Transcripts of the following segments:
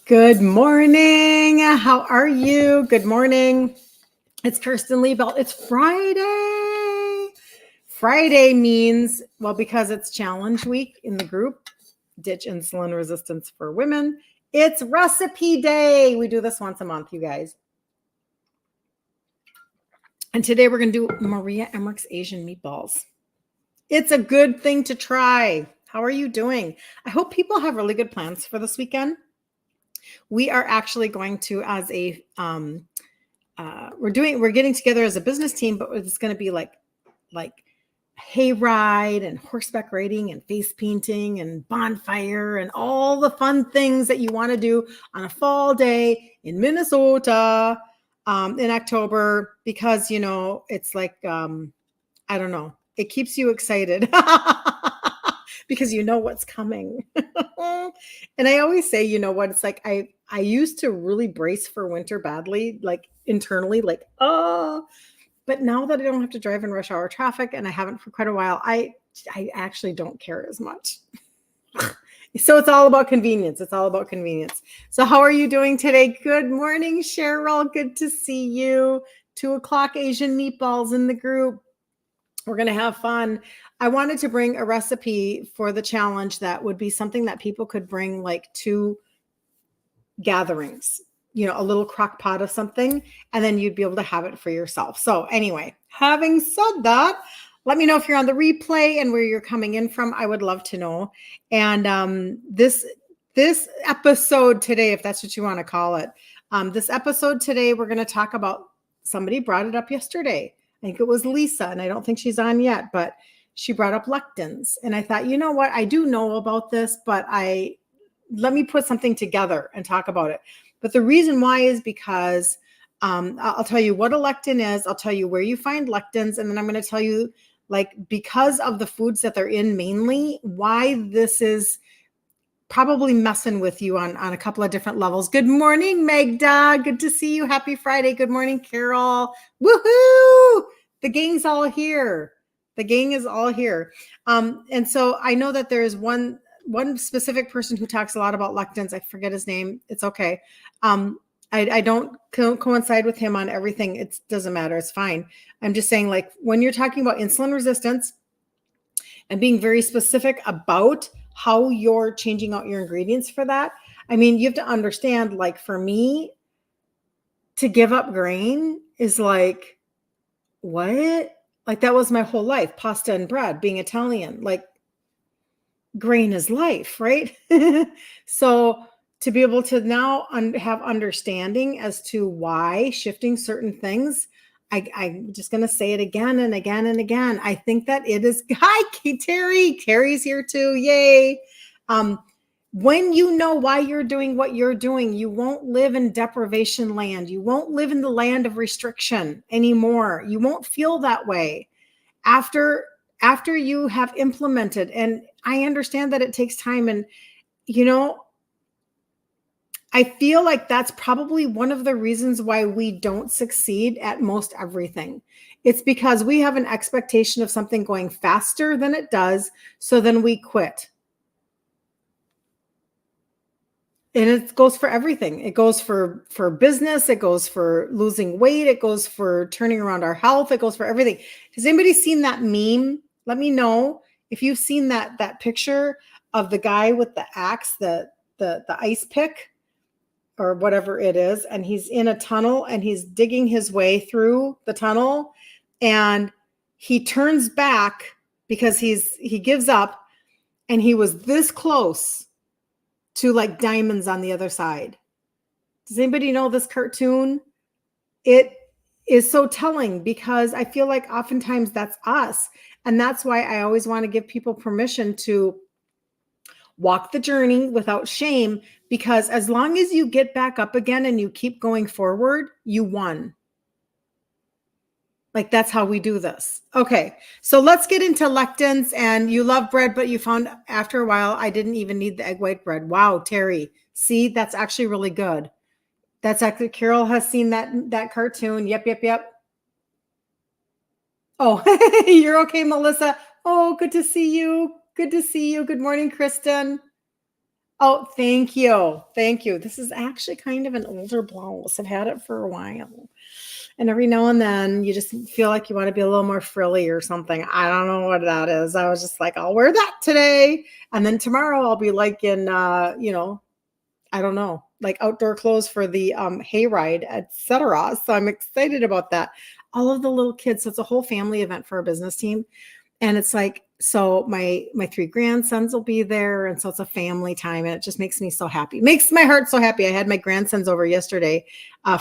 Good morning. How are you? Good morning. It's Kirsten Liebelt. It's Friday. Friday means, well, because it's challenge week in the group, Ditch Insulin Resistance for Women, it's recipe day. We do this once a month, you guys. And today we're going to do Maria Emmerich's Asian meatballs. It's a good thing to try. How are you doing? I hope people have really good plans for this weekend. We are actually going to, as a we're getting together as a business team, but it's going to be like hayride and horseback riding and face painting and bonfire and all the fun things that you want to do on a fall day in Minnesota in October, because it's like I don't know, it keeps you excited because you know what's coming. And I always say, what it's like, I used to really brace for winter badly, like internally, like, but now that I don't have to drive in rush hour traffic, and I haven't for quite a while, I actually don't care as much. So it's all about convenience. It's all about convenience. So how are you doing today? Good morning, Cheryl. Good to see you. 2:00 Asian meatballs in the group. We're going to have fun. I wanted to bring a recipe for the challenge that would be something that people could bring like to gatherings, a little crock pot of something, and then you'd be able to have it for yourself. So anyway, having said that, let me know if you're on the replay and where you're coming in from. I would love to know. And this episode today, if that's what you want to call it, this episode today, we're going to talk about, somebody brought it up yesterday. I think it was Lisa, and I don't think she's on yet, but she brought up lectins. And I thought, you know what? I do know about this, but let me put something together and talk about it. But the reason why is because I'll tell you what a lectin is. I'll tell you where you find lectins. And then I'm going to tell you, like, because of the foods that they're in mainly, why this is probably messing with you on a couple of different levels. Good morning, Magda. Good to see you. Happy Friday. Good morning, Carol. Woohoo! The gang's all here. The gang is all here. And so I know that there is one specific person who talks a lot about lectins. I forget his name. It's okay. I don't coincide with him on everything. It doesn't matter. It's fine. I'm just saying, like, when you're talking about insulin resistance and being very specific about how you're changing out your ingredients for that, I mean, you have to understand, like, for me to give up grain is like, what? Like, that was my whole life, pasta and bread, being Italian, like, grain is life, right? So to be able to now have understanding as to why shifting certain things, I'm just going to say it again and again and again. I think that it is, hi, Terry. Terry's here too. Yay. When you know why you're doing what you're doing, you won't live in deprivation land. You won't live in the land of restriction anymore. You won't feel that way after you have implemented. And I understand that it takes time. And, I feel like that's probably one of the reasons why we don't succeed at most everything. It's because we have an expectation of something going faster than it does. So then we quit. And it goes for everything. It goes for business. It goes for losing weight. It goes for turning around our health. It goes for everything. Has anybody seen that meme? Let me know if you've seen that picture of the guy with the axe, the ice pick or whatever it is. And he's in a tunnel and he's digging his way through the tunnel, and he turns back because he gives up, and he was this close to like diamonds on the other side. Does anybody know this cartoon? It is so telling because I feel like oftentimes that's us. And that's why I always want to give people permission to walk the journey without shame, because as long as you get back up again and you keep going forward, you won. Like, that's how we do this. Okay, so let's get into lectins. And you love bread, but you found after a while, I didn't even need the egg white bread. Wow, Terry. See, that's actually really good. That's actually, Carol has seen that cartoon. Yep. Oh, you're okay, Melissa. Oh, good to see you. Good to see you. Good morning, Kristen. Oh, thank you. Thank you. This is actually kind of an older blouse. I've had it for a while. And every now and then you just feel like you want to be a little more frilly or something. I don't know what that is. I was just like, I'll wear that today. And then tomorrow I'll be like in, I don't know, like outdoor clothes for the hayride, etc. So I'm excited about that. All of the little kids. So it's a whole family event for our business team. And it's like, so my three grandsons will be there, and so it's a family time, and it just makes me so happy. Makes my heart so happy. I had my grandsons over yesterday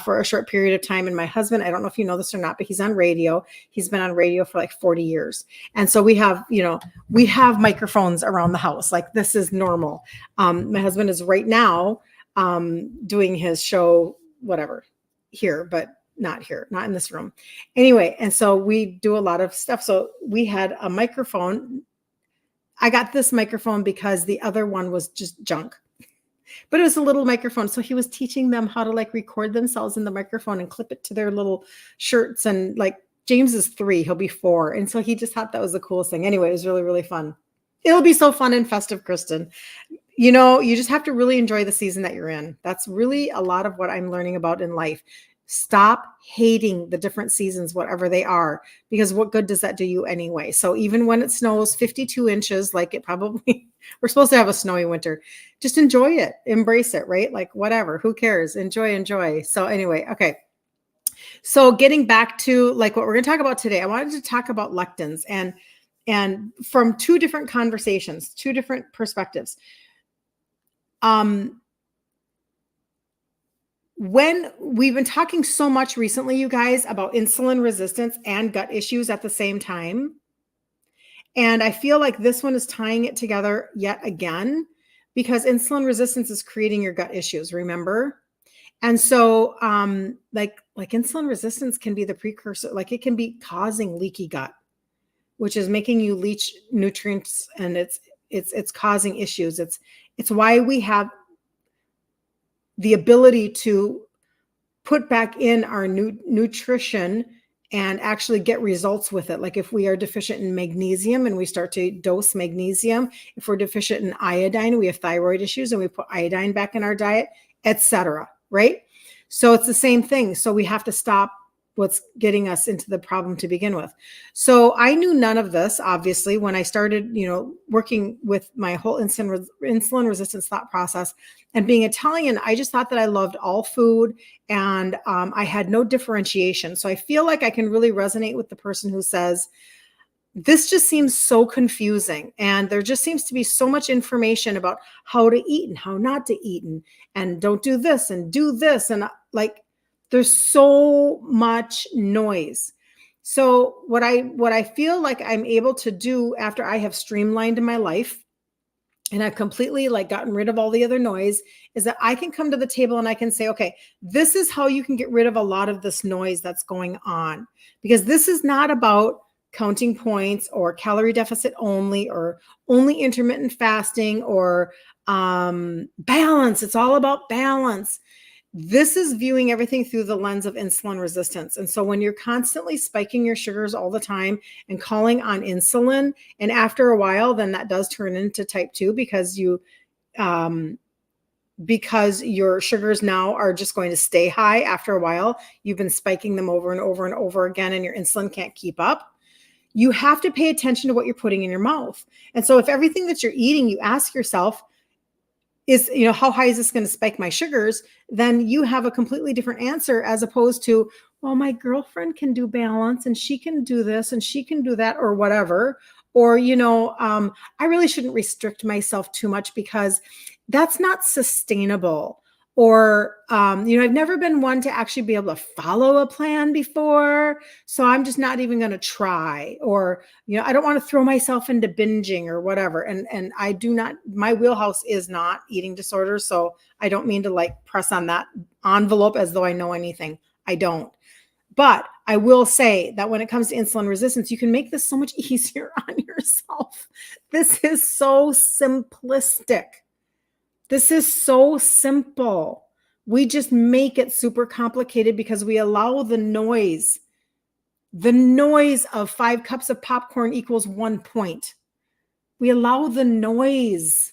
for a short period of time, and my husband, I don't know if you know this or not, but he's on radio. He's been on radio for like 40 years, and so we have microphones around the house. Like this is normal. My husband is right now doing his show, whatever, here, but not here, not in this room. Anyway, and so we do a lot of stuff. So we had a microphone. I got this microphone because the other one was just junk, but it was a little microphone. So he was teaching them how to like record themselves in the microphone and clip it to their little shirts. And like James is 3, he'll be 4. And so he just thought that was the coolest thing. Anyway, it was really, really fun. It'll be so fun and festive, Kristen. You just have to really enjoy the season that you're in. That's really a lot of what I'm learning about in life. Stop hating the different seasons, whatever they are, because what good does that do you anyway? So even when it snows 52 inches, like it probably, we're supposed to have a snowy winter, just enjoy it, embrace it, right? Like whatever, who cares? Enjoy. So anyway, okay. So getting back to like what we're going to talk about today, I wanted to talk about lectins and from two different conversations, two different perspectives. When we've been talking so much recently, you guys, about insulin resistance and gut issues at the same time. And I feel like this one is tying it together yet again, because insulin resistance is creating your gut issues, remember? And so like insulin resistance can be the precursor, like it can be causing leaky gut, which is making you leach nutrients, and it's causing issues. It's why we have the ability to put back in our nutrition and actually get results with it. Like if we are deficient in magnesium and we start to dose magnesium, if we're deficient in iodine, we have thyroid issues and we put iodine back in our diet, etc. Right? So it's the same thing. So we have to stop what's getting us into the problem to begin with. So I knew none of this, obviously, when I started, working with my whole insulin resistance thought process. And being Italian, I just thought that I loved all food, and I had no differentiation. So I feel like I can really resonate with the person who says, this just seems so confusing, and there just seems to be so much information about how to eat and how not to eat, and don't do this and do this. And like, there's so much noise. So what I feel like I'm able to do after I have streamlined my life and I've completely like gotten rid of all the other noise is that I can come to the table and I can say, okay, this is how you can get rid of a lot of this noise that's going on, because this is not about counting points or calorie deficit only or only intermittent fasting or balance. It's all about balance. This is viewing everything through the lens of insulin resistance. And so when you're constantly spiking your sugars all the time and calling on insulin, and after a while, then that does turn into type 2 because because your sugars now are just going to stay high after a while. You've been spiking them over and over and over again, and your insulin can't keep up. You have to pay attention to what you're putting in your mouth. And so if everything that you're eating, you ask yourself, is, how high is this going to spike my sugars? Then you have a completely different answer, as opposed to, well, my girlfriend can do balance and she can do this and she can do that or whatever. Or, I really shouldn't restrict myself too much because that's not sustainable. Or, I've never been one to actually be able to follow a plan before, so I'm just not even going to try. Or, I don't want to throw myself into binging or whatever. And I do not, my wheelhouse is not eating disorders. So I don't mean to like press on that envelope as though I know anything. I don't. But I will say that when it comes to insulin resistance, you can make this so much easier on yourself. This is so simplistic. This is so simple. We just make it super complicated because we allow the noise of 5 cups of popcorn equals 1 point. We allow the noise.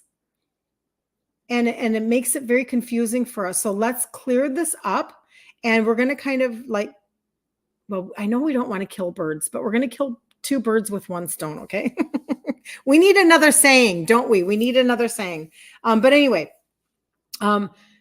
and it makes it very confusing for us. So let's clear this up, and we're going to kind of like, well, I know we don't want to kill birds, but we're going to kill two birds with one stone. Okay. We need another saying, don't we? We need another saying. But anyway,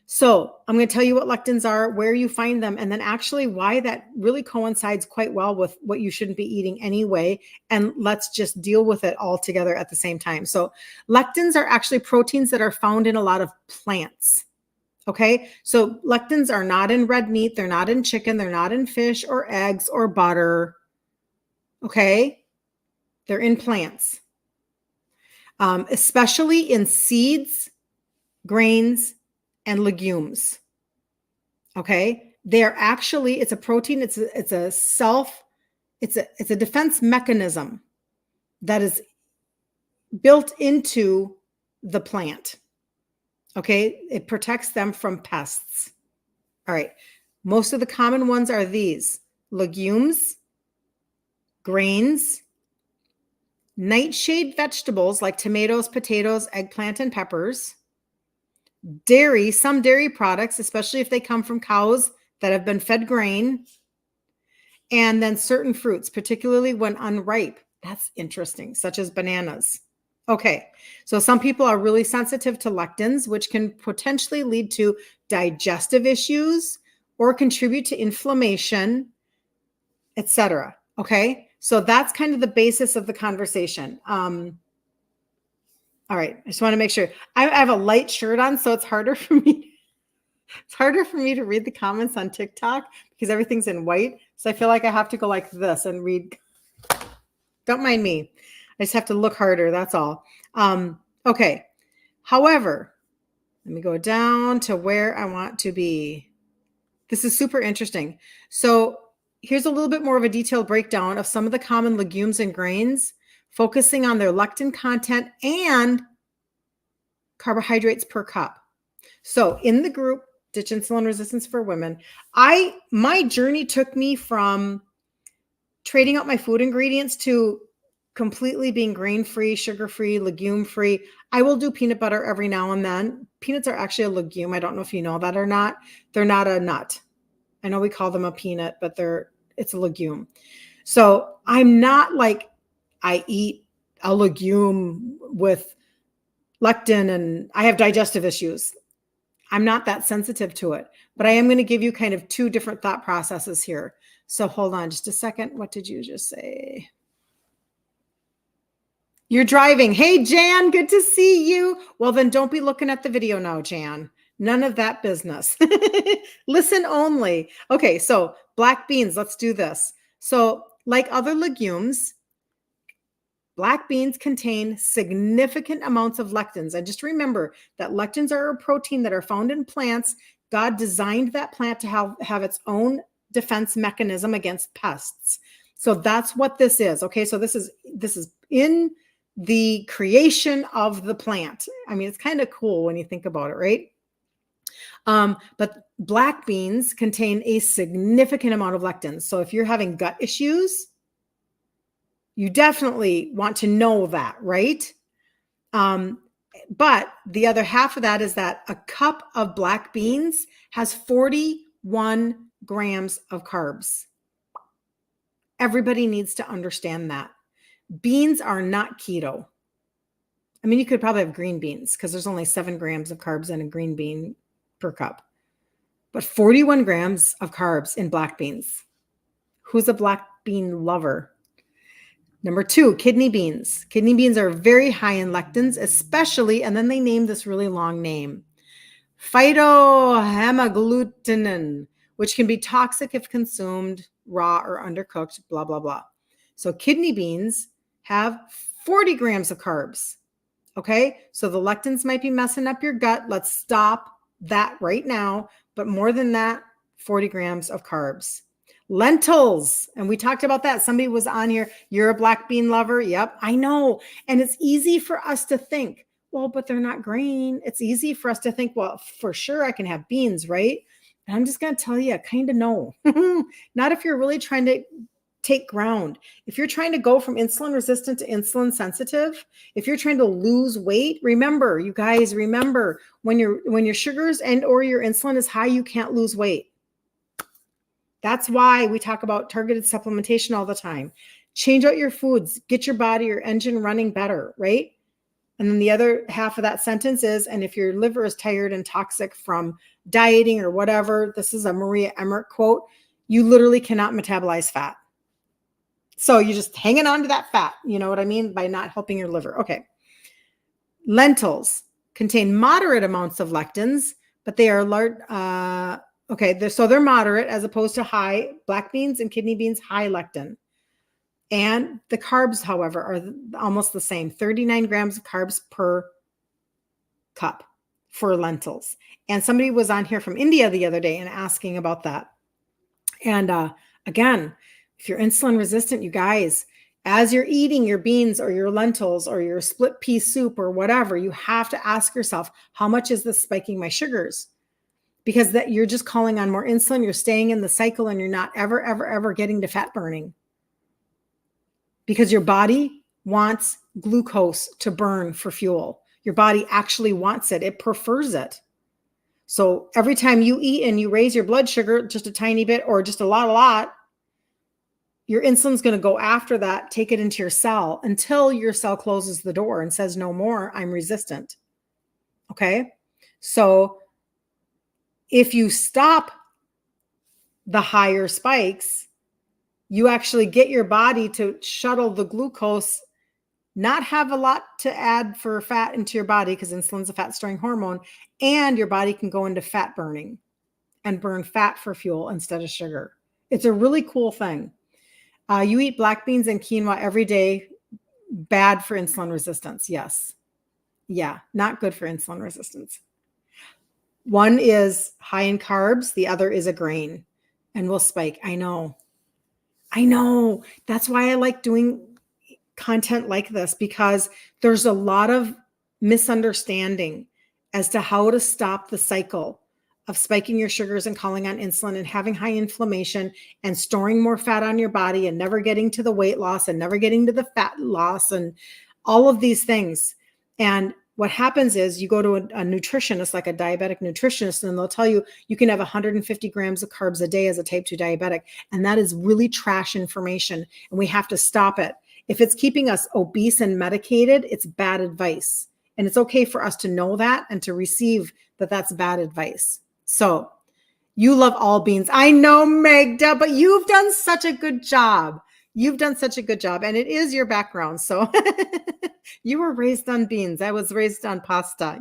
so I'm going to tell you what lectins are, where you find them, and then actually why that really coincides quite well with what you shouldn't be eating anyway. And let's just deal with it all together at the same time. So lectins are actually proteins that are found in a lot of plants. Okay. So lectins are not in red meat. They're not in chicken. They're not in fish or eggs or butter. Okay. They're in plants, especially in seeds, grains, and legumes. Okay. They're actually, it's a protein. It's a defense mechanism that is built into the plant. Okay. It protects them from pests. All right. Most of the common ones are these: legumes, grains, nightshade vegetables like tomatoes, potatoes, eggplant, and peppers, dairy, some dairy products, especially if they come from cows that have been fed grain, and then certain fruits, particularly when unripe. That's interesting, such as bananas. Okay, so some people are really sensitive to lectins, which can potentially lead to digestive issues or contribute to inflammation, etc. Okay, so that's kind of the basis of the conversation. All right, I just want to make sure. I have a light shirt on, so it's harder for me. It's harder for me to read the comments on TikTok because everything's in white. So I feel like I have to go like this and read. Don't mind me. I just have to look harder. That's all. Okay. However, let me go down to where I want to be. This is super interesting. So here's a little bit more of a detailed breakdown of some of the common legumes and grains, focusing on their lectin content and carbohydrates per cup. So in the group, Ditch Insulin Resistance for Women, my journey took me from trading out my food ingredients to completely being grain-free, sugar-free, legume-free. I will do peanut butter every now and then. Peanuts are actually a legume. I don't know if you know that or not. They're not a nut. I know we call them a peanut, but it's a legume. So I'm not like I eat a legume with lectin and I have digestive issues. I'm not that sensitive to it, but I am going to give you kind of two different thought processes here. So hold on just a second. What did you just say? You're driving. Hey, Jan, good to see you. Well, then don't be looking at the video now, Jan. None of that business. Listen only. Okay, so black beans, let's do this. So like other legumes, black beans contain significant amounts of lectins. And just remember that lectins are a protein that are found in plants. God designed that plant to have its own defense mechanism against pests. So that's what this is. Okay, so this is in the creation of the plant. I mean, it's kind of cool when you think about it, right? But black beans contain a significant amount of lectins. So if you're having gut issues, you definitely want to know that, right? But the other half of that is that a cup of black beans has 41 grams of carbs. Everybody needs to understand that. Beans are not keto. I mean, you could probably have green beans because there's only 7 grams of carbs in a green bean per cup, but 41 grams of carbs in black beans. Who's a black bean lover? Number 2, kidney beans. Kidney beans are very high in lectins, especially, and then they named this really long name, phytohemagglutinin, which can be toxic if consumed raw or undercooked, blah, blah, blah. So kidney beans have 40 grams of carbs. Okay, so the lectins might be messing up your gut. Let's stop that right now. But more than that, 40 grams of carbs. Lentils, and we talked about that. Somebody was on here, you're a black bean lover. Yep, I know. And it's easy for us to think, well, but they're not grain. It's easy for us to think, well, for sure I can have beans, right? And I'm just going to tell you, I kind of know. Not if you're really trying to take ground. If you're trying to go from insulin resistant to insulin sensitive, if you're trying to lose weight, remember, you guys, remember when your sugars and or your insulin is high, you can't lose weight. That's why we talk about targeted supplementation all the time. Change out your foods, get your body, your engine running better, right? And then the other half of that sentence is, and if your liver is tired and toxic from dieting or whatever, this is a Maria Emmert quote, you literally cannot metabolize fat. So you're just hanging on to that fat, you know what I mean, by not helping your liver. Okay. Lentils contain moderate amounts of lectins, but they are large. So they're moderate as opposed to high. Black beans and kidney beans, high lectin. And the carbs, however, are almost the same, 39 grams of carbs per cup for lentils. And somebody was on here from India the other day and asking about that. And again, if you're insulin resistant, you guys, as you're eating your beans or your lentils or your split pea soup or whatever, you have to ask yourself, how much is this spiking my sugars? Because that you're just calling on more insulin, you're staying in the cycle, and you're not ever getting to fat burning. Because your body wants glucose to burn for fuel. Your body actually wants it. It prefers it. So every time you eat and you raise your blood sugar just a tiny bit or just a lot, your insulin's going to go after that, take it into your cell until your cell closes the door and says, no more, I'm resistant. Okay. So if you stop the higher spikes, you actually get your body to shuttle the glucose, not have a lot to add for fat into your body because insulin's a fat storing hormone, and your body can go into fat burning and burn fat for fuel instead of sugar. It's a really cool thing. You eat black beans and quinoa every day, bad for insulin resistance. Yes. Yeah, not good for insulin resistance. One is high in carbs. The other is a grain and will spike. I know. That's why I like doing content like this, because there's a lot of misunderstanding as to how to stop the cycle of spiking your sugars and calling on insulin and having high inflammation and storing more fat on your body and never getting to the weight loss and never getting to the fat loss and all of these things. And what happens is you go to a nutritionist, like a diabetic nutritionist, and they'll tell you you can have 150 grams of carbs a day as a type 2 diabetic. And that is really trash information. And we have to stop it. If it's keeping us obese and medicated, it's bad advice. And it's okay for us to know that and to receive that that's bad advice. So you love all beans. I know, Magda, but you've done such a good job. And it is your background. So you were raised on beans. I was raised on pasta,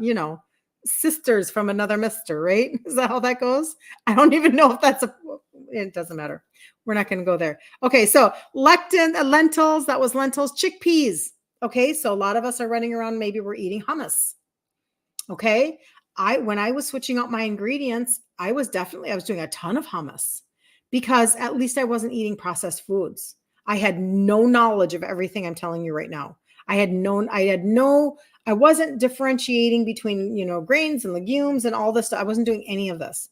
sisters from another mister, right? Is that how that goes? I don't even know if it doesn't matter. We're not going to go there. Okay. So lentils, that was lentils, chickpeas. Okay. So a lot of us are running around. Maybe we're eating hummus. Okay. When I was switching out my ingredients, I was doing a ton of hummus because at least I wasn't eating processed foods. I had no knowledge of everything I'm telling you right now. I wasn't differentiating between, grains and legumes and all this stuff. I wasn't doing any of this.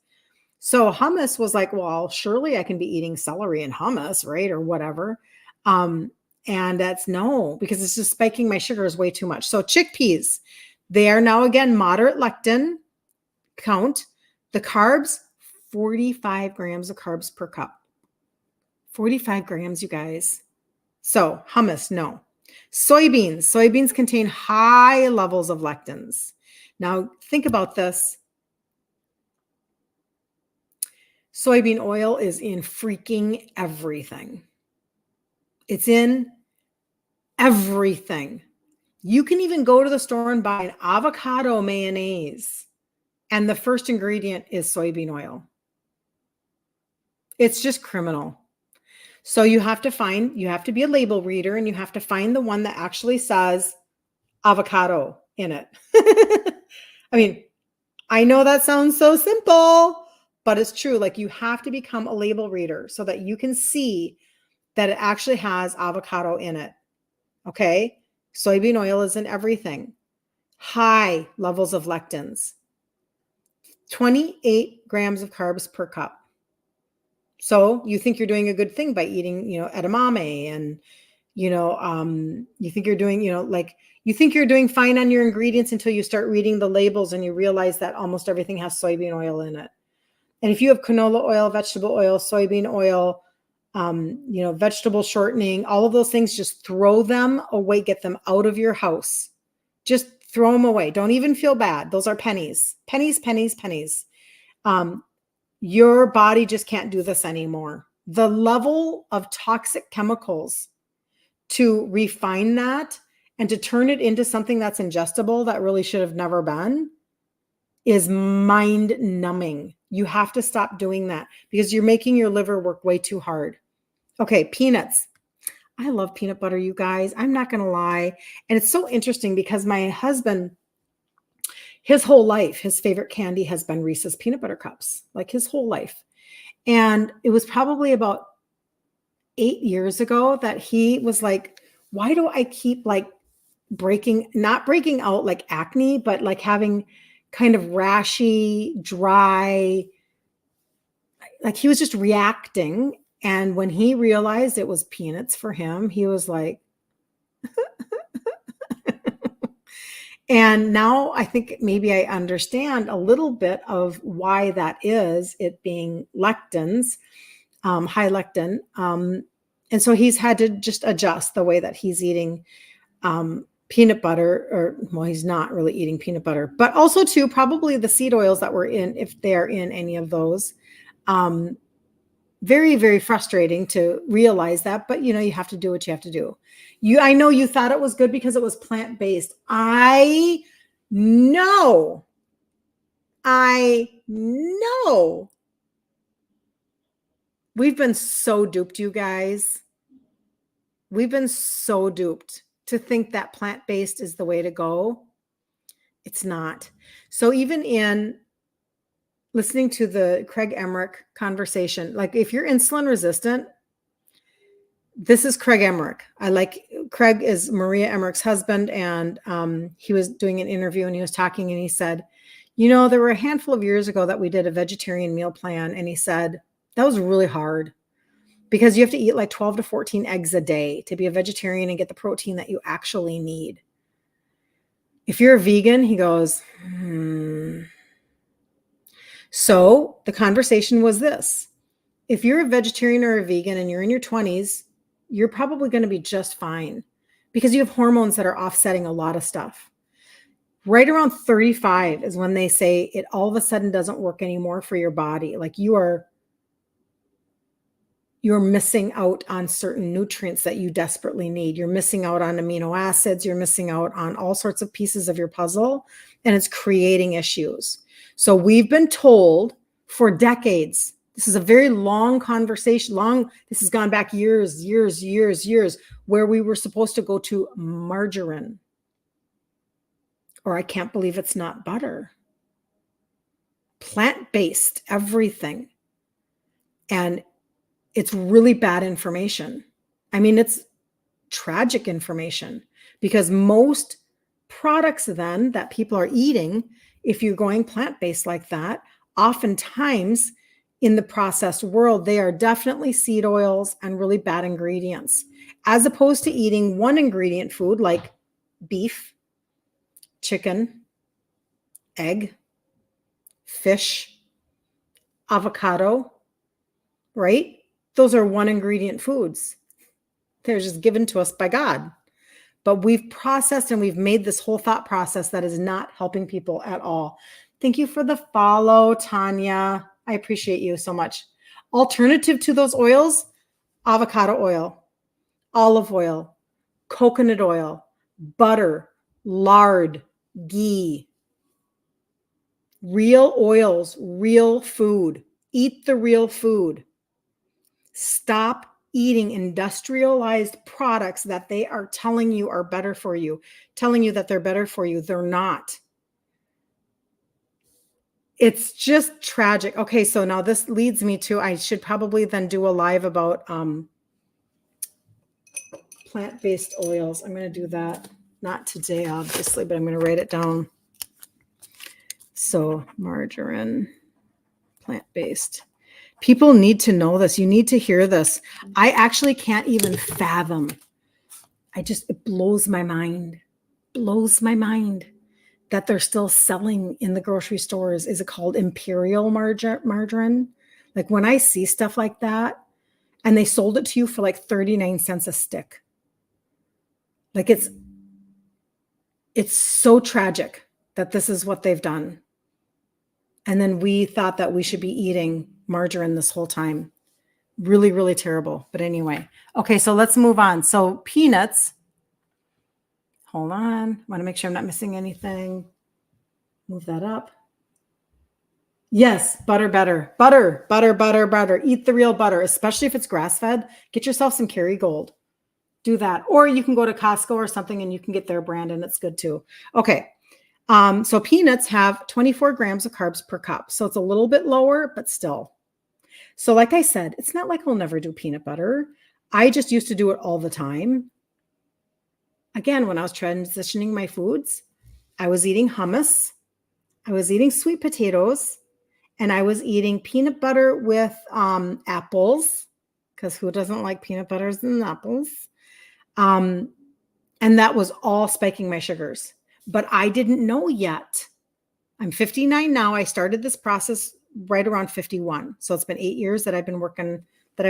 So hummus was like, well, surely I can be eating celery and hummus, right? Or whatever. And that's no, because it's just spiking my sugars way too much. So chickpeas, they are now again moderate lectin count. The carbs, 45 grams of carbs per cup. 45 grams, you guys. So hummus, no. Soybeans contain high levels of lectins. Now think about this. Soybean oil is in freaking everything. It's in everything. You can even go to the store and buy an avocado mayonnaise, and the first ingredient is soybean oil. It's just criminal. So you have to be a label reader, and you have to find the one that actually says avocado in it. I mean, I know that sounds so simple, but it's true. Like, you have to become a label reader so that you can see that it actually has avocado in it. Okay. Soybean oil is in everything. High levels of lectins. 28 grams of carbs per cup. So you think you're doing a good thing by eating, edamame, and, you think you're doing, you think you're doing fine on your ingredients until you start reading the labels and you realize that almost everything has soybean oil in it. And if you have canola oil, vegetable oil, soybean oil, vegetable shortening, all of those things, just throw them away, get them out of your house. Just throw them away. Don't even feel bad. Those are pennies, pennies, pennies, pennies. Your body just can't do this anymore. The level of toxic chemicals to refine that and to turn it into something that's ingestible that really should have never been is mind numbing. You have to stop doing that because you're making your liver work way too hard. Okay, peanuts. I love peanut butter, you guys. I'm not going to lie. And it's so interesting because my husband, his whole life, his favorite candy has been Reese's peanut butter cups, like his whole life. And it was probably about 8 years ago that he was like, why do I keep like not breaking out like acne, but like having kind of rashy, dry, like he was just reacting. And when he realized it was peanuts for him, he was like, and now I think maybe I understand a little bit of why that is, it being lectins, high lectin. And so he's had to just adjust the way that he's eating peanut butter, or well, he's not really eating peanut butter, but also too, probably the seed oils that were in, if they're in any of those. Very, very frustrating to realize that, but you have to do what you have to do. I know you thought it was good because it was plant-based. I know. We've been so duped, you guys. We've been so duped to think that plant-based is the way to go. It's not. So even in listening to the Craig Emmerich conversation, like if you're insulin resistant, this is Craig Emmerich. Craig is Maria Emmerich's husband, and he was doing an interview and he was talking and he said, there were a handful of years ago that we did a vegetarian meal plan, and he said that was really hard because you have to eat like 12 to 14 eggs a day to be a vegetarian and get the protein that you actually need. If you're a vegan, he goes, So the conversation was this: if you're a vegetarian or a vegan and you're in your 20s, you're probably going to be just fine because you have hormones that are offsetting a lot of stuff. Right around 35 is when they say it all of a sudden doesn't work anymore for your body. Like you're missing out on certain nutrients that you desperately need. You're missing out on amino acids. You're missing out on all sorts of pieces of your puzzle, and it's creating issues. So we've been told for decades, this is a very long conversation, this has gone back years, where we were supposed to go to margarine. Or I can't believe it's not butter. Plant-based, everything. And it's really bad information. I mean, it's tragic information because most products then that people are eating, if you're going plant-based like that, oftentimes in the processed world, they are definitely seed oils and really bad ingredients, as opposed to eating one ingredient food like beef, chicken, egg, fish, avocado, right? Those are one ingredient foods. They're just given to us by God. But we've processed and we've made this whole thought process that is not helping people at all. Thank you for the follow, Tanya. I appreciate you so much. Alternative to those oils: avocado oil, olive oil, coconut oil, butter, lard, ghee. Real oils, real food. Eat the real food. Stop eating industrialized products that they are telling you are better for you, telling you that they're better for you. They're not. It's just tragic. Okay, so now this leads me to, I should probably then do a live about plant-based oils. I'm going to do that. Not today, obviously, but I'm going to write it down. So margarine, plant-based. People need to know this. You need to hear this. I actually can't even fathom. It blows my mind. Blows my mind that they're still selling in the grocery stores. Is it called imperial margarine? Like when I see stuff like that, and they sold it to you for like 39 cents a stick. Like it's so tragic that this is what they've done. And then we thought that we should be eating margarine this whole time. Really, really terrible. But anyway, okay, so let's move on. So peanuts, hold on. Want to make sure I'm not missing anything. Move that up. Yes, butter better. Butter, butter, butter, butter. Eat the real butter, especially if it's grass-fed. Get yourself some Kerrygold. Do that. Or you can go to Costco or something and you can get their brand and it's good too. Okay. So peanuts have 24 grams of carbs per cup. So it's a little bit lower, but still. So like I said, it's not like I'll never do peanut butter. I just used to do it all the time. Again, when I was transitioning my foods, I was eating hummus, I was eating sweet potatoes, and I was eating peanut butter with apples, because who doesn't like peanut butters and apples? And that was all spiking my sugars. But I didn't know yet. I'm 59 now. I started this process right around 51. So it's been 8 years that I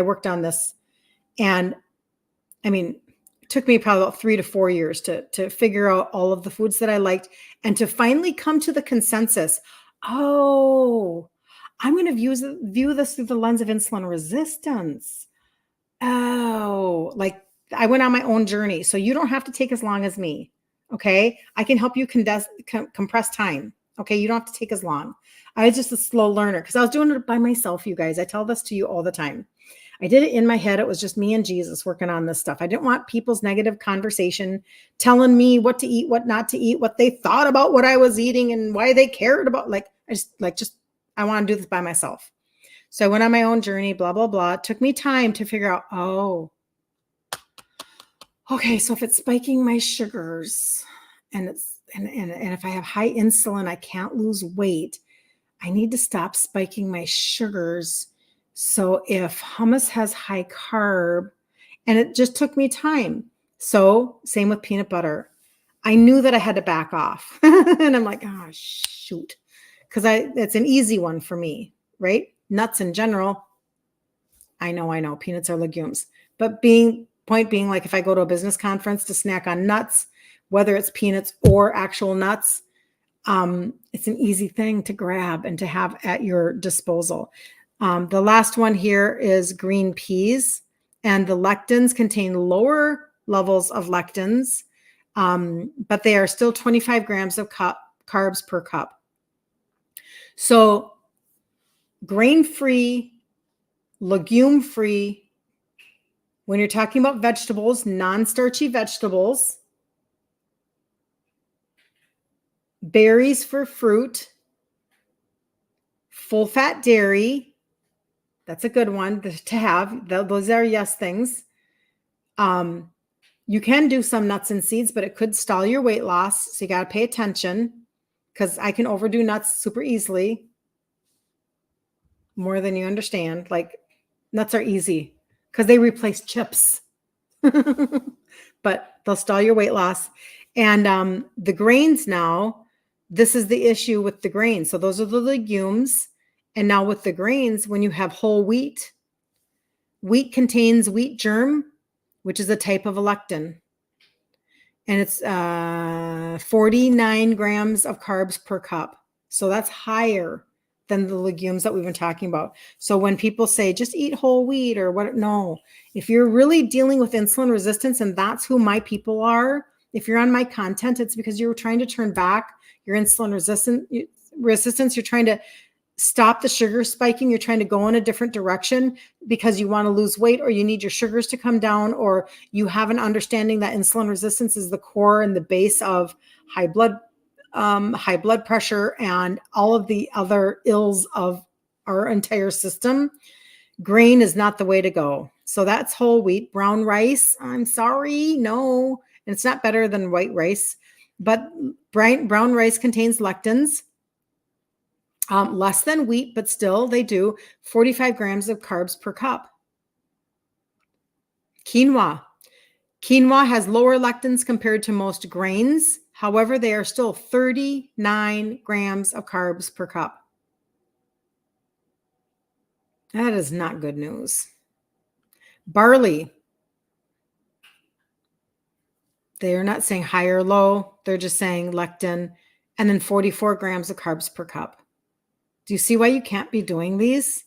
worked on this. And I mean, it took me probably about 3 to 4 years to figure out all of the foods that I liked and to finally come to the consensus. Oh, I'm going to view this through the lens of insulin resistance. Oh, like I went on my own journey. So you don't have to take as long as me. Okay. I can help you compress time. Okay. You don't have to take as long. I was just a slow learner because I was doing it by myself, you guys. I tell this to you all the time. I did it in my head. It was just me and Jesus working on this stuff. I didn't want people's negative conversation telling me what to eat, what not to eat, what they thought about what I was eating and why they cared about. I want to do this by myself. So I went on my own journey, blah, blah, blah. It took me time to figure out, oh, okay, so if it's spiking my sugars and if I have high insulin, I can't lose weight. I need to stop spiking my sugars. So if hummus has high carb, and it just took me time. So same with peanut butter. I knew that I had to back off. And I'm like, oh, shoot. Because it's an easy one for me, right? Nuts in general. I know. Peanuts are legumes. But point being, like if I go to a business conference to snack on nuts, whether it's peanuts or actual nuts, it's an easy thing to grab and to have at your disposal. The last one here is green peas, and the lectins contain lower levels of lectins, but they are still 25 grams of carbs per cup. So grain-free, legume-free, when you're talking about vegetables, non-starchy vegetables, berries for fruit, full-fat dairy, that's a good one to have. Those are yes things. You can do some nuts and seeds, but it could stall your weight loss. So you got to pay attention because I can overdo nuts super easily. More than you understand. Like nuts are easy because they replace chips, but they'll stall your weight loss. And the grains now, this is the issue with the grains. So those are the legumes. And now with the grains, when you have whole wheat, wheat contains wheat germ, which is a type of a lectin. And it's 49 grams of carbs per cup. So that's higher than the legumes that we've been talking about. So when people say, just eat whole wheat or what, no, if you're really dealing with insulin resistance, and that's who my people are, if you're on my content, it's because you're trying to turn back your insulin resistance. You're trying to stop the sugar spiking. You're trying to go in a different direction because you want to lose weight, or you need your sugars to come down, or you have an understanding that insulin resistance is the core and the base of high blood pressure and all of the other ills of our entire system. Grain is not the way to go. So that's whole wheat. Brown rice, I'm sorry, no. And it's not better than white rice, but brown rice contains lectins. Less than wheat, but still they do 45 grams of carbs per cup. Quinoa. Quinoa has lower lectins compared to most grains. However, they are still 39 grams of carbs per cup. That is not good news. Barley. They are not saying high or low. They're just saying lectin, and then 44 grams of carbs per cup. Do you see why you can't be doing these?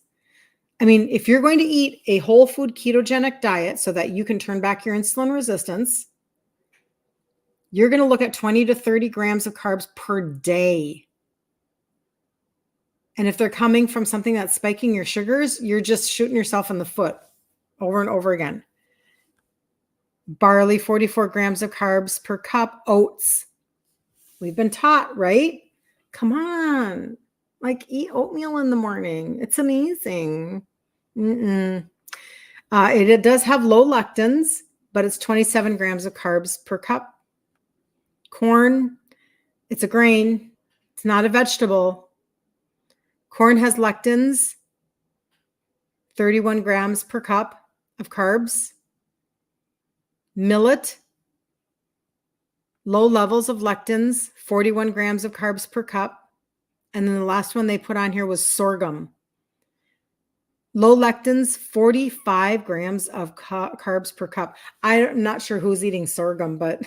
I mean, if you're going to eat a whole food ketogenic diet so that you can turn back your insulin resistance, you're going to look at 20 to 30 grams of carbs per day. And if they're coming from something that's spiking your sugars, you're just shooting yourself in the foot over and over again. Barley, 44 grams of carbs per cup. Oats. We've been taught, right? Come on. Like, eat oatmeal in the morning. It's amazing. It does have low lectins, but it's 27 grams of carbs per cup. Corn, it's a grain. It's not a vegetable. Corn has lectins, 31 grams per cup of carbs. Millet, low levels of lectins, 41 grams of carbs per cup. And then the last one they put on here was sorghum. Low lectins, 45 grams of carbs per cup. I'm not sure who's eating sorghum, but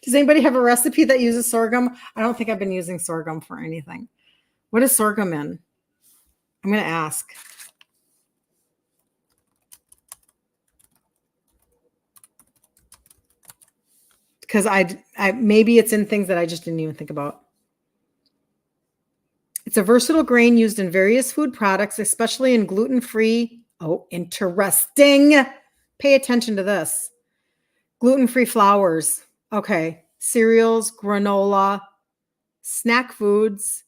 does anybody have a recipe that uses sorghum? I don't think I've been using sorghum for anything. What is sorghum in? I'm going to ask. Because I maybe it's in things that I just didn't even think about. It's a versatile grain used in various food products, especially in gluten-free. Oh, interesting. Pay attention to this. Gluten-free flours. Okay. Cereals, granola, snack foods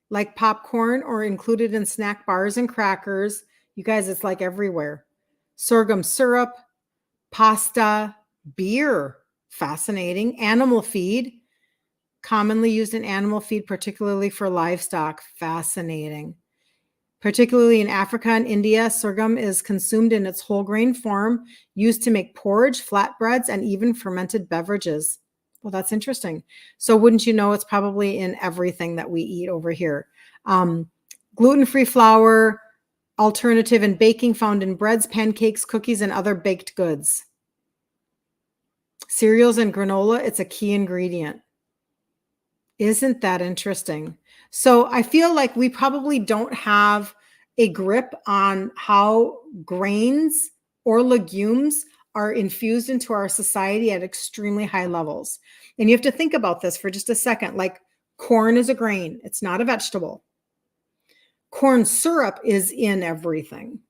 like popcorn or included in snack bars and crackers. You guys, it's like everywhere. Sorghum syrup, pasta, beer. Fascinating. Animal feed. Commonly used in animal feed, particularly for livestock. Fascinating. Particularly in Africa and India, sorghum is consumed in its whole grain form, used to make porridge, flatbreads, and even fermented beverages. Well, that's interesting. So wouldn't you know, it's probably in everything that we eat over here. Gluten-free flour, alternative in baking, found in breads, pancakes, cookies, and other baked goods. Cereals and granola, it's a key ingredient. Isn't that interesting? So I feel like we probably don't have a grip on how grains or legumes are infused into our society at extremely high levels. And you have to think about this for just a second. Like, corn is a grain. It's not a vegetable. Corn syrup is in everything.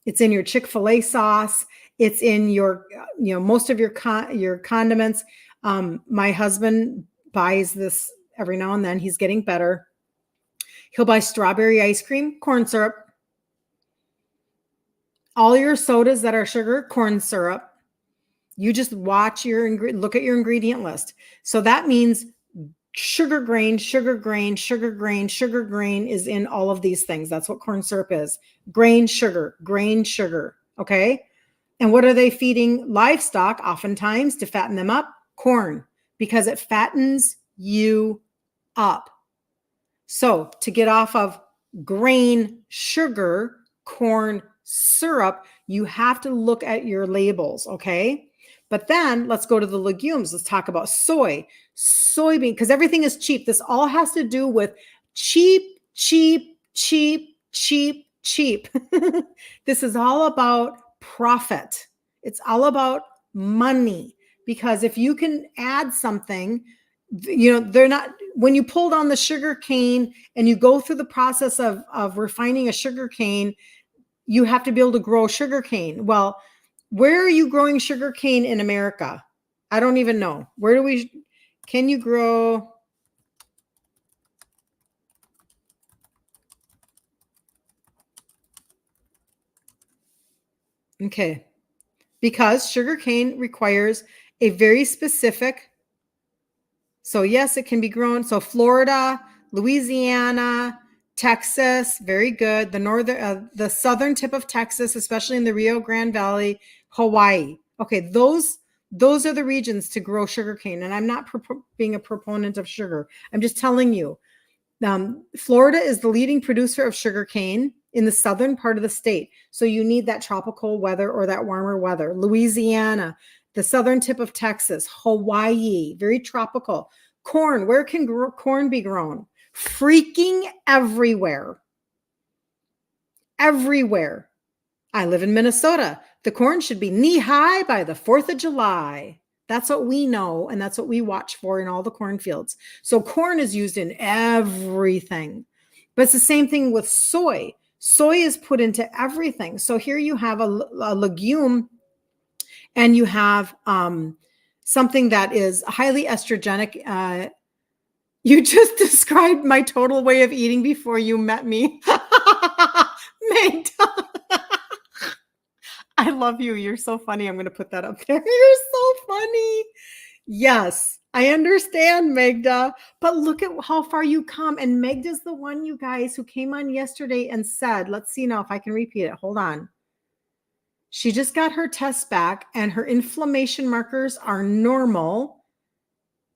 It's in your Chick-fil-A sauce. It's in your, most of your condiments. My husband buys this every now and then. He's getting better. He'll buy strawberry ice cream, corn syrup. All your sodas that are sugar, corn syrup. You just watch look at your ingredient list. So that means sugar grain, sugar grain, sugar grain, sugar grain is in all of these things. That's what corn syrup is. Grain, sugar, grain, sugar. Okay. And what are they feeding livestock oftentimes to fatten them up? Corn, because it fattens you up. So to get off of grain, sugar, corn, syrup, you have to look at your labels. Okay. But then let's go to the legumes. Let's talk about soybean, because everything is cheap. This all has to do with cheap, cheap, cheap, cheap, cheap. This is all about profit. It's all about money, because if you can add something, they're not, when you pull down the sugar cane and you go through the process of refining a sugar cane, you have to be able to grow sugar cane. Well, where are you growing sugar cane in America? I don't even know. Can you grow? Okay. Because sugar cane requires a very so yes, it can be grown. So Florida, Louisiana, Texas, very good. The southern tip of Texas, especially in the Rio Grande Valley, Hawaii. Okay, those are the regions to grow sugarcane. And I'm not being a proponent of sugar. I'm just telling you. Florida is the leading producer of sugarcane in the southern part of the state. So you need that tropical weather or that warmer weather. Louisiana, the southern tip of Texas, Hawaii, very tropical. Corn, where can corn be grown? Freaking everywhere. Everywhere. I live in Minnesota. The corn should be knee high by the 4th of July. That's what we know, and that's what we watch for in all the cornfields. So corn is used in everything. But it's the same thing with soy. Soy is put into everything. So here you have a legume, and you have something that is highly estrogenic. You just described my total way of eating before you met me. Magda. I love you. You're so funny. I'm going to put that up there. You're so funny. Yes, I understand, Magda. But look at how far you come. And Magda's the one, you guys, who came on yesterday and said, let's see now if I can repeat it. Hold on. She just got her test back and her inflammation markers are normal.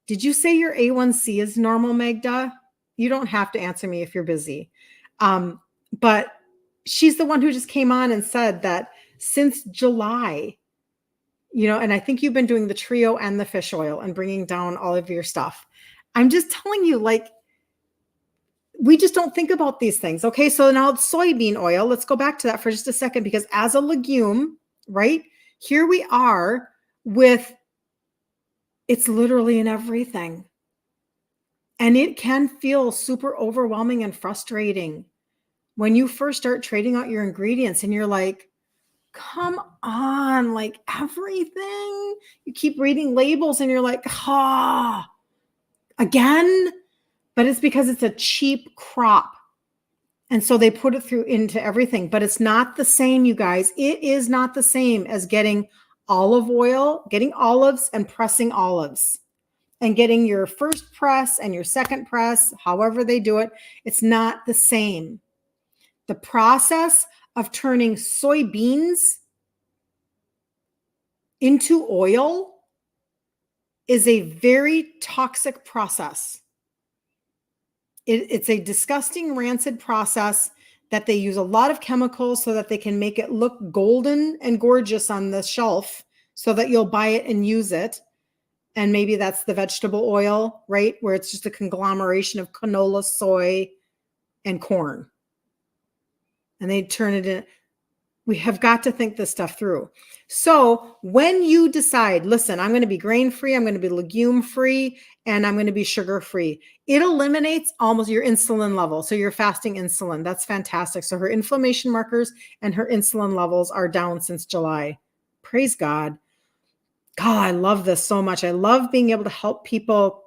Did you say your A1C is normal, Magda? You don't have to answer me if you're busy. But she's the one who just came on and said that since July, and I think you've been doing the trio and the fish oil and bringing down all of your stuff. I'm just telling you, we just don't think about these things. Okay, so now soybean oil, let's go back to that for just a second, because as a legume, right, here we are with, it's literally in everything. And it can feel super overwhelming and frustrating when you first start trading out your ingredients and you're like, come on, like everything. You keep reading labels and you're like, again? But it's because it's a cheap crop. And so they put it into everything, but it's not the same, you guys. It is not the same as getting olive oil, getting olives and pressing olives and getting your first press and your second press, however they do it. It's not the same. The process of turning soybeans into oil is a very toxic process. It's a disgusting, rancid process that they use a lot of chemicals so that they can make it look golden and gorgeous on the shelf so that you'll buy it and use it. And maybe that's the vegetable oil, right? Where it's just a conglomeration of canola, soy, and corn. And they turn it in. We have got to think this stuff through. So when you decide, listen, I'm going to be grain-free, I'm going to be legume-free, and I'm going to be sugar-free, it eliminates almost your insulin level. So you're fasting insulin. That's fantastic. So her inflammation markers and her insulin levels are down since July. Praise God. God, I love this so much. I love being able to help people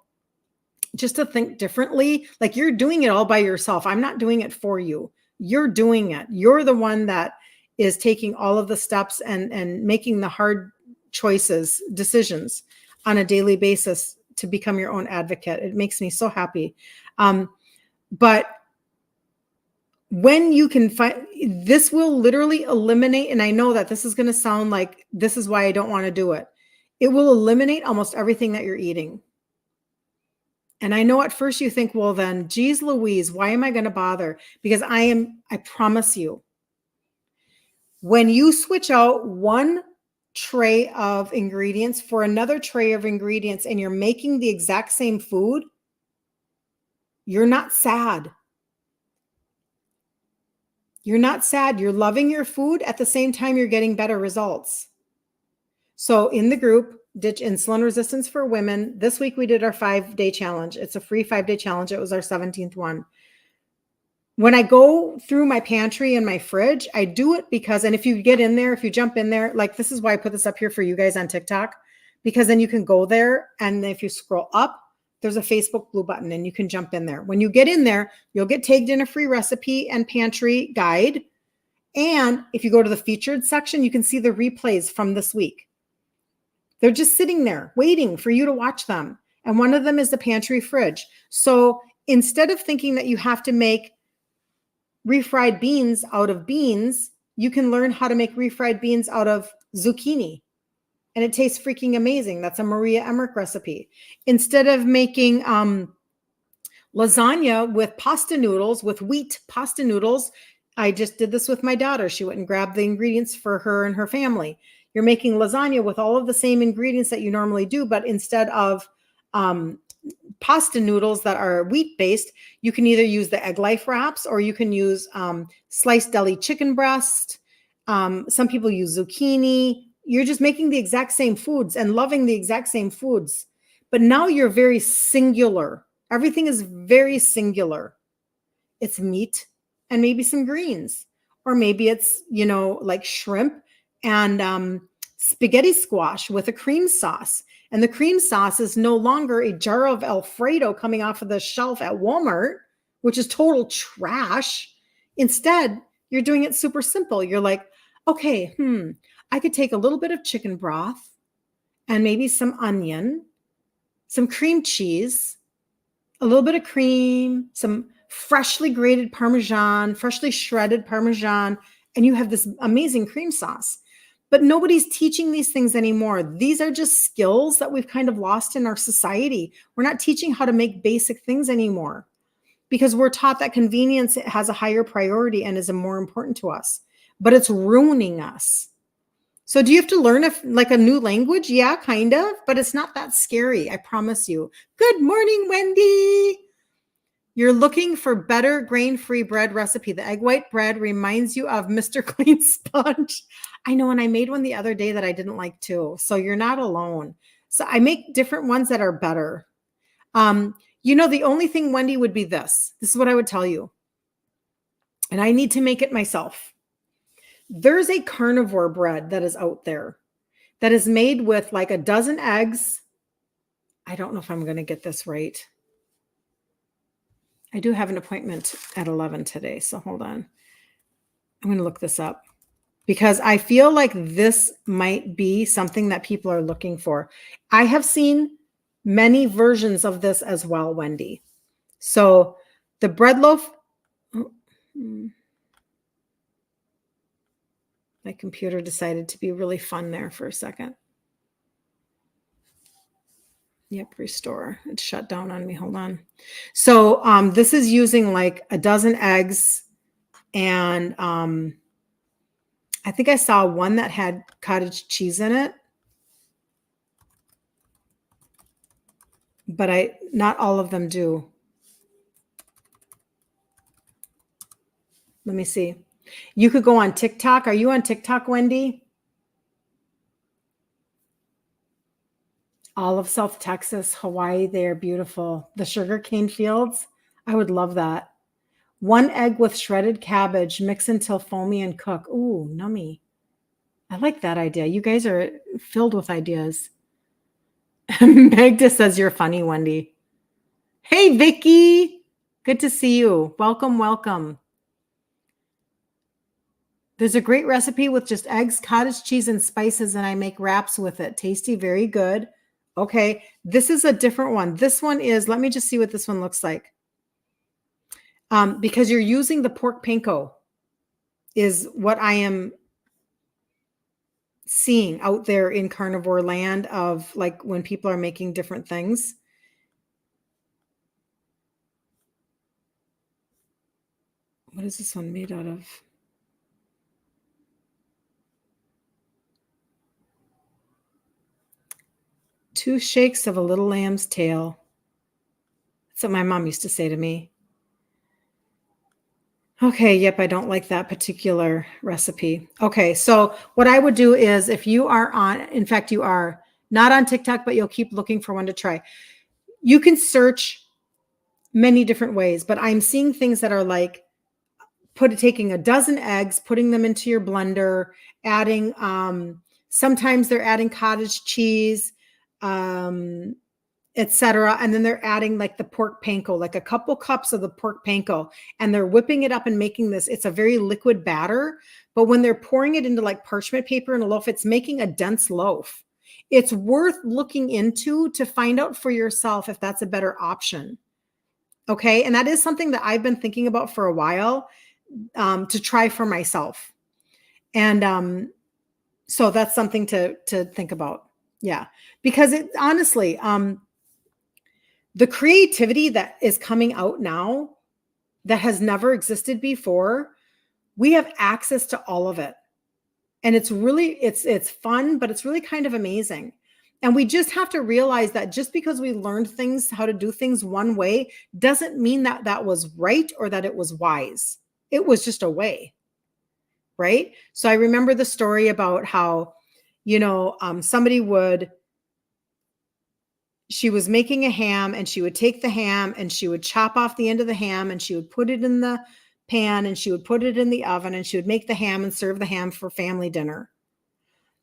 just to think differently. Like you're doing it all by yourself. I'm not doing it for you. You're doing it. You're the one that is taking all of the steps and making the hard decisions on a daily basis to become your own advocate. It makes me so happy. But when you can find, this will literally eliminate, and I know that this is going to sound like this is why I don't want to do it. It will eliminate almost everything that you're eating. And I know at first you think, well then, geez Louise, why am I going to bother? Because I promise you, when you switch out one tray of ingredients for another tray of ingredients and you're making the exact same food, you're not sad. You're not sad. You're loving your food. At the same time, you're getting better results. So in the group, Ditch Insulin Resistance for Women, this week we did our 5-day challenge. It's a free 5-day challenge. It was our 17th one. When I go through my pantry and my fridge, I do it because, and if you get in there, if you jump in there, like this is why I put this up here for you guys on TikTok, because then you can go there. And if you scroll up, there's a Facebook blue button and you can jump in there. When you get in there, you'll get tagged in a free recipe and pantry guide. And if you go to the featured section, you can see the replays from this week. They're just sitting there waiting for you to watch them. And one of them is the pantry fridge. So instead of thinking that you have to make refried beans out of beans, you can learn how to make refried beans out of zucchini. And it tastes freaking amazing. That's a Maria Emmerich recipe. Instead of making lasagna with pasta noodles, with wheat pasta noodles, I just did this with my daughter. She went and grabbed the ingredients for her and her family. You're making lasagna with all of the same ingredients that you normally do, but instead of pasta noodles that are wheat-based, you can either use the egg life wraps or you can use sliced deli chicken breast. Some people use zucchini. You're just making the exact same foods and loving the exact same foods. But now you're very singular. Everything is very singular. It's meat and maybe some greens. Or maybe it's, like shrimp and spaghetti squash with a cream sauce. And the cream sauce is no longer a jar of Alfredo coming off of the shelf at Walmart, which is total trash. Instead, you're doing it super simple. You're like, okay, I could take a little bit of chicken broth and maybe some onion, some cream cheese, a little bit of cream, some freshly grated Parmesan, freshly shredded Parmesan, and you have this amazing cream sauce. But nobody's teaching these things anymore. These are just skills that we've kind of lost in our society. We're not teaching how to make basic things anymore because we're taught that convenience has a higher priority and is more important to us, but it's ruining us. So do you have to learn a new language? Yeah, kind of, but it's not that scary. I promise you. Good morning, Wendy. You're looking for better grain-free bread recipe. The egg white bread reminds you of Mr. Clean Sponge. I know, and I made one the other day that I didn't like too. So you're not alone. So I make different ones that are better. The only thing, Wendy, would be this. This is what I would tell you. And I need to make it myself. There's a carnivore bread that is out there that is made with like a dozen eggs. I don't know if I'm going to get this right. I do have an appointment at 11 today, so hold on. I'm going to look this up because I feel like this might be something that people are looking for. I have seen many versions of this as well, Wendy. So the bread loaf. My computer decided to be really fun there for a second. Yep, restore. It shut down on me. Hold on. So this is using like a dozen eggs. And I think I saw one that had cottage cheese in it. But not all of them do. Let me see. You could go on TikTok. Are you on TikTok, Wendy? All of South Texas, Hawaii, they're beautiful. The sugarcane fields, I would love that. 1 egg with shredded cabbage, mix until foamy and cook. Ooh, nummy. I like that idea. You guys are filled with ideas. Magda says you're funny, Wendy. Hey, Vicky. Good to see you. Welcome, welcome. There's a great recipe with just eggs, cottage cheese, and spices, and I make wraps with it. Tasty, very good. Okay, this is a different one. This one is, let me just see what this one looks like. Because you're using the pork panko is what I am seeing out there in carnivore land of like when people are making different things. What is this one made out of? Two shakes of a little lamb's tail. That's what my mom used to say to me. Okay, yep, I don't like that particular recipe. Okay, so what I would do is if you are on, in fact, you are not on TikTok, but you'll keep looking for one to try. You can search many different ways, but I'm seeing things that are like taking a dozen eggs, putting them into your blender, adding, sometimes they're adding cottage cheese, etc. And then they're adding like the pork panko, like a couple cups of the pork panko, and they're whipping it up and making this. It's a very liquid batter, but when they're pouring it into like parchment paper in a loaf, it's making a dense loaf. It's worth looking into to find out for yourself if that's a better option. Okay. And that is something that I've been thinking about for a while. to try for myself. And so that's something to think about. Yeah, because it honestly, the creativity that is coming out now that has never existed before, we have access to all of it. And it's fun, but it's really kind of amazing. And we just have to realize that just because we learned things, how to do things one way, doesn't mean that that was right or that it was wise. It was just a way, right? So I remember the story about how, somebody she was making a ham, and she would take the ham and she would chop off the end of the ham and she would put it in the pan and she would put it in the oven and she would make the ham and serve the ham for family dinner.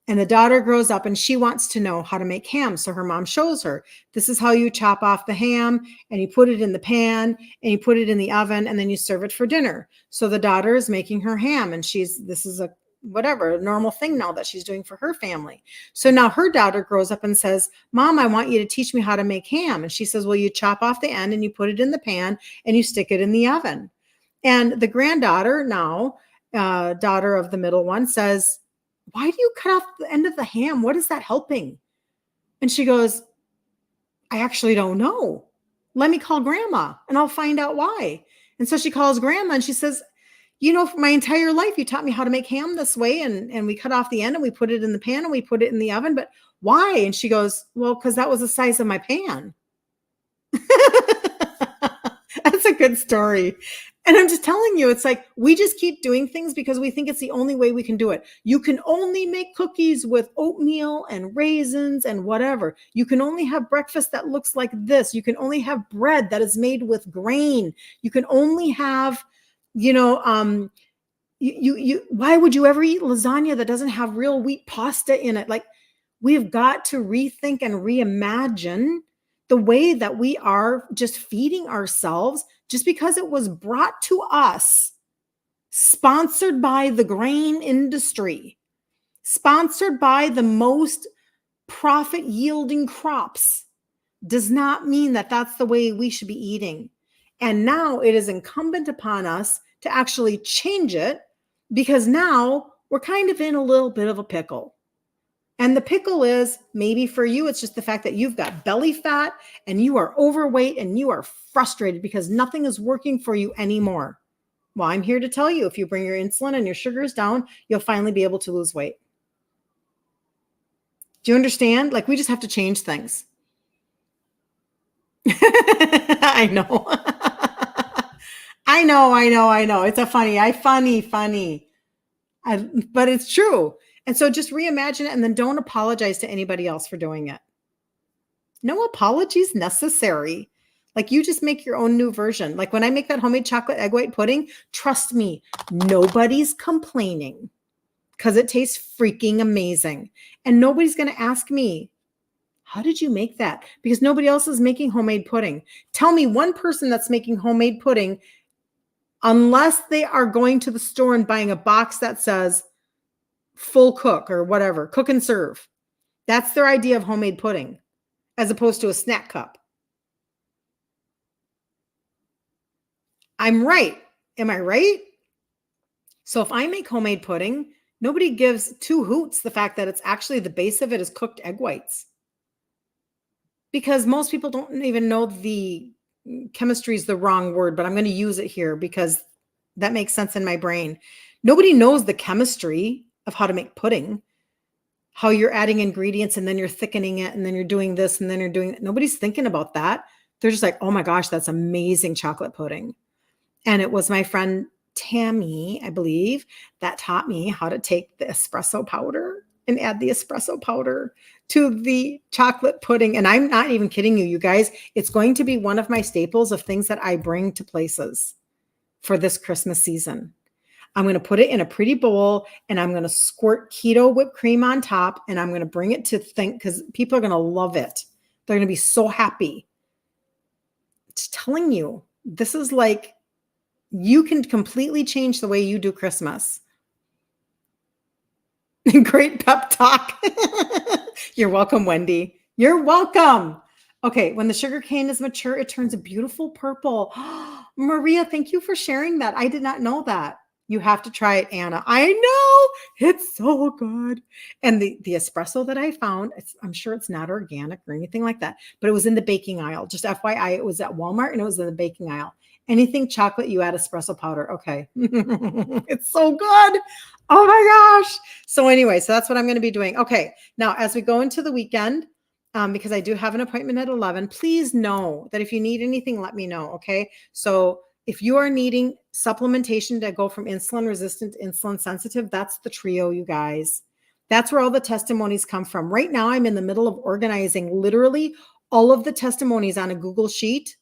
And the daughter grows up and she wants to know how to make ham. So her mom shows her, this is how you chop off the ham, and you put it in the pan and you put it in the oven and then you serve it for dinner. So the daughter is making her ham, and this is a normal thing now that she's doing for her family. So now her daughter grows up and says, Mom, I want you to teach me how to make ham. And she says, well, you chop off the end and you put it in the pan and you stick it in the oven. And the granddaughter now, daughter of the middle one, says, why do you cut off the end of the ham? What is that helping? And she goes, I actually don't know. Let me call grandma and I'll find out why. And so she calls grandma and she says, for my entire life, you taught me how to make ham this way. And we cut off the end and we put it in the pan and we put it in the oven. But why? And she goes, well, because that was the size of my pan. That's a good story. And I'm just telling you, it's like, we just keep doing things because we think it's the only way we can do it. You can only make cookies with oatmeal and raisins and whatever. You can only have breakfast that looks like this. You can only have bread that is made with grain. You can only have, why would you ever eat lasagna that doesn't have real wheat pasta in it? Like, we've got to rethink and reimagine the way that we are just feeding ourselves, just because it was brought to us, sponsored by the grain industry, sponsored by the most profit yielding crops, does not mean that that's the way we should be eating. And now it is incumbent upon us to actually change it, because now we're kind of in a little bit of a pickle. And the pickle is, maybe for you, it's just the fact that you've got belly fat and you are overweight and you are frustrated because nothing is working for you anymore. Well, I'm here to tell you, if you bring your insulin and your sugars down, you'll finally be able to lose weight. Do you understand? Like, we just have to change things. I know. I know. It's a funny. But it's true. And so just reimagine it, and then don't apologize to anybody else for doing it. No apologies necessary. Like, you just make your own new version. Like, when I make that homemade chocolate egg white pudding, trust me, nobody's complaining, because it tastes freaking amazing. And nobody's going to ask me, how did you make that? Because nobody else is making homemade pudding. Tell me one person that's making homemade pudding, unless they are going to the store and buying a box that says full cook or whatever, cook and serve. That's their idea of homemade pudding, as opposed to a snack cup. I'm right. Am I right? So if I make homemade pudding, nobody gives two hoots the fact that it's actually, the base of it is cooked egg whites. Because most people don't even know, the chemistry is the wrong word, but I'm going to use it here because that makes sense in my brain. Nobody knows the chemistry of how to make pudding, how you're adding ingredients and then you're thickening it and then you're doing this and then you're doing, nobody's thinking about that. They're just like, oh my gosh, that's amazing chocolate pudding. And it was my friend Tammy, I believe, that taught me how to take the espresso powder and add the espresso powder to the chocolate pudding. And I'm not even kidding you guys. It's going to be one of my staples of things that I bring to places for this Christmas season. I'm going to put it in a pretty bowl and I'm going to squirt keto whipped cream on top, and I'm going to bring it to think, because people are going to love it. They're going to be so happy. It's telling you, this is like, you can completely change the way you do Christmas. Great pep talk. You're welcome, Wendy. You're welcome. Okay, when the sugar cane is mature, it turns a beautiful purple. Maria, thank you for sharing that. I did not know that. You have to try it, Anna. I know it's so good. And the espresso that I found, I'm sure it's not organic or anything like that, but it was in the baking aisle. Just FYI, it was at Walmart and it was in the baking aisle. Anything chocolate, you add espresso powder. Okay. It's so good. Oh my gosh. So anyway, so that's what I'm going to be doing. Okay. Now, as we go into the weekend, because I do have an appointment at 11, please know that if you need anything, let me know. Okay. So if you are needing supplementation to go from insulin resistant to insulin sensitive, that's the trio, you guys. That's where all the testimonies come from. Right now, I'm in the middle of organizing literally all of the testimonies on a Google Sheet.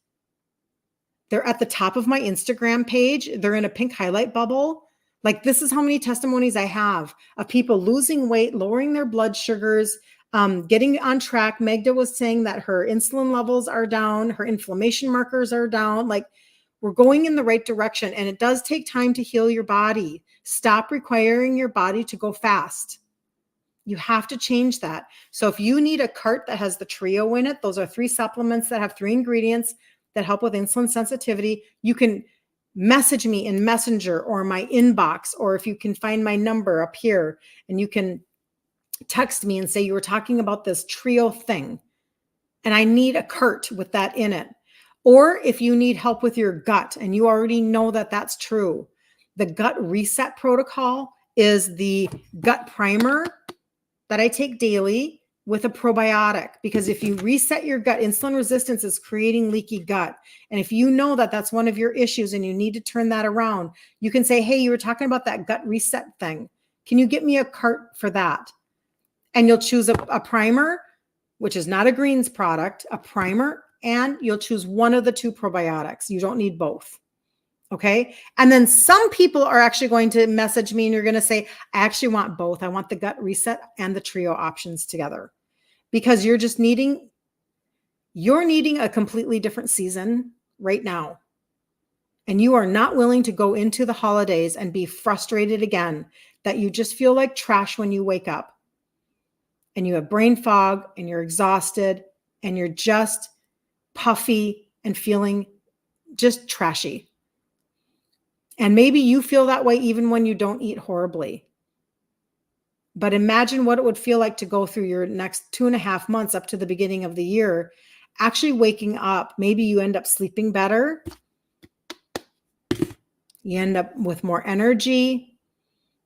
They're at the top of my Instagram page. They're in a pink highlight bubble. Like, this is how many testimonies I have of people losing weight, lowering their blood sugars, getting on track. Magda was saying that her insulin levels are down, her inflammation markers are down. Like, we're going in the right direction, and it does take time to heal your body. Stop requiring your body to go fast. You have to change that. So if you need a cart that has the trio in it, those are 3 supplements that have 3 ingredients that help with insulin sensitivity. You can message me in Messenger or my inbox, or if you can find my number up here, and you can text me and say you were talking about this trio thing and I need a cart with that in it. Or if you need help with your gut and you already know that that's true, the gut reset protocol is the gut primer that I take daily with a probiotic, because if you reset your gut, insulin resistance is creating leaky gut. And if you know that that's one of your issues and you need to turn that around, you can say, hey, you were talking about that gut reset thing. Can you get me a cart for that? And you'll choose a primer, which is not a greens product, a primer, and you'll choose one of the 2 probiotics. You don't need both. Okay. And then some people are actually going to message me and you're going to say, I actually want both. I want the gut reset and the trio options together, because you're needing a completely different season right now. And you are not willing to go into the holidays and be frustrated again, that you just feel like trash when you wake up and you have brain fog and you're exhausted and you're just puffy and feeling just trashy. And maybe you feel that way even when you don't eat horribly. But imagine what it would feel like to go through your next 2.5 months up to the beginning of the year, actually waking up. Maybe you end up sleeping better. You end up with more energy.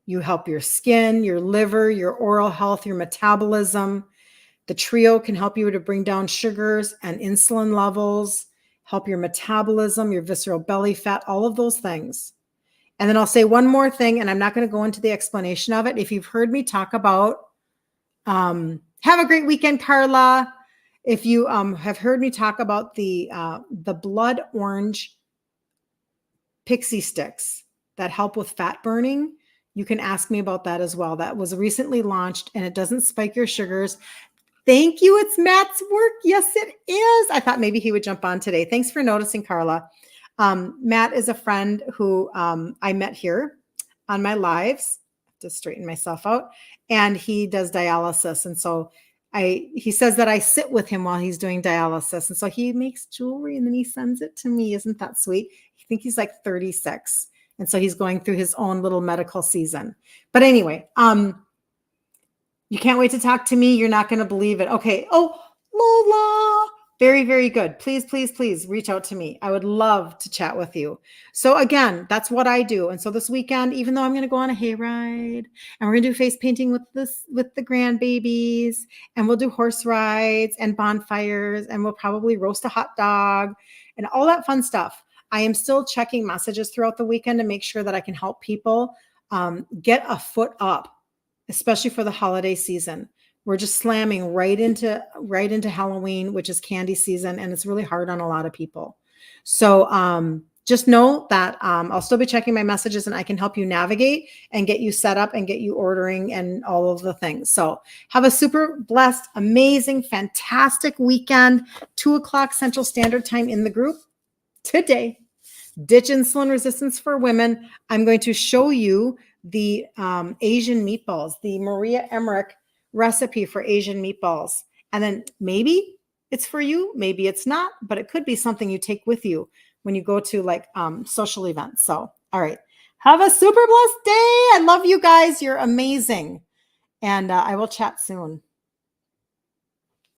You help your skin, your liver, your oral health, your metabolism. The trio can help you to bring down sugars and insulin levels, help your metabolism, your visceral belly fat, all of those things. And then I'll say one more thing, and I'm not going to go into the explanation of it. If you've heard me talk about, have a great weekend, Carla. If you have heard me talk about the blood orange pixie sticks that help with fat burning, you can ask me about that as well. That was recently launched, and it doesn't spike your sugars. Thank you. It's Matt's work. Yes, it is. I thought maybe he would jump on today. Thanks for noticing, Carla. Matt is a friend who I met here on my lives, to straighten myself out, and he does dialysis. And so he says that I sit with him while he's doing dialysis. And so he makes jewelry and then he sends it to me. Isn't that sweet? I think he's like 36. And so he's going through his own little medical season. But anyway, you can't wait to talk to me. You're not going to believe it. Okay. Oh, Lola. Very, very good. Please, please, please reach out to me. I would love to chat with you. So again, that's what I do. And so this weekend, even though I'm going to go on a hayride and we're going to do face painting with the grandbabies, and we'll do horse rides and bonfires, and we'll probably roast a hot dog and all that fun stuff, I am still checking messages throughout the weekend to make sure that I can help people get a foot up, especially for the holiday season. We're just slamming right into Halloween, which is candy season, and it's really hard on a lot of people. So just know that I'll still be checking my messages, and I can help you navigate and get you set up and get you ordering and all of the things. So have a super blessed, amazing, fantastic weekend. 2:00 Central Standard Time in the group today. Ditch insulin resistance for women. I'm going to show you the Asian meatballs, the Maria Emmerich recipe for Asian meatballs. And then maybe it's for you, maybe it's not, but it could be something you take with you when you go to like social events. So, all right. Have a super blessed day. I love you guys. You're amazing. And I will chat soon.